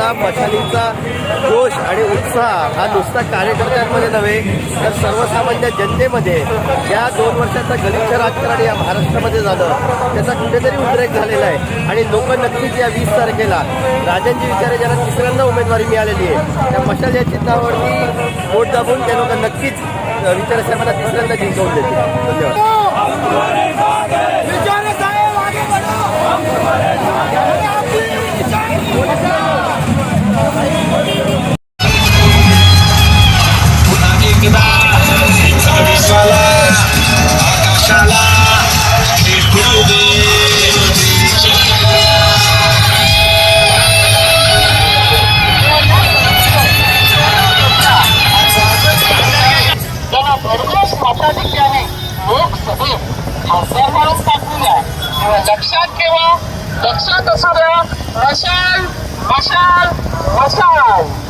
आपला मशालीचा जोश आणि उत्साह हा नुसता कार्यकर्त्यांमध्ये नव्हे तर सर्वसामान्य जनतेमध्ये या 2 वर्षाचा गलिच्छ राजकारण या महाराष्ट्रामध्ये झालं त्याचा कुठेतरी उद्रेक झालेला आहे आणि लोक नक्कीच या 20 तारखेला राजनजी विचारे ज्यांना तिसऱ्यांदा उमेदवारी मिळालेली आहे त्या मशाल या चिन्हावरती वोट दाबून ते लोक नक्कीच विचारे साहेबांना तिसऱ्यांदा जिंकवून देतील. धन्यवाद. लक्षात ठेवा, लक्षात असू द्या, मशाल मशाल मशाल.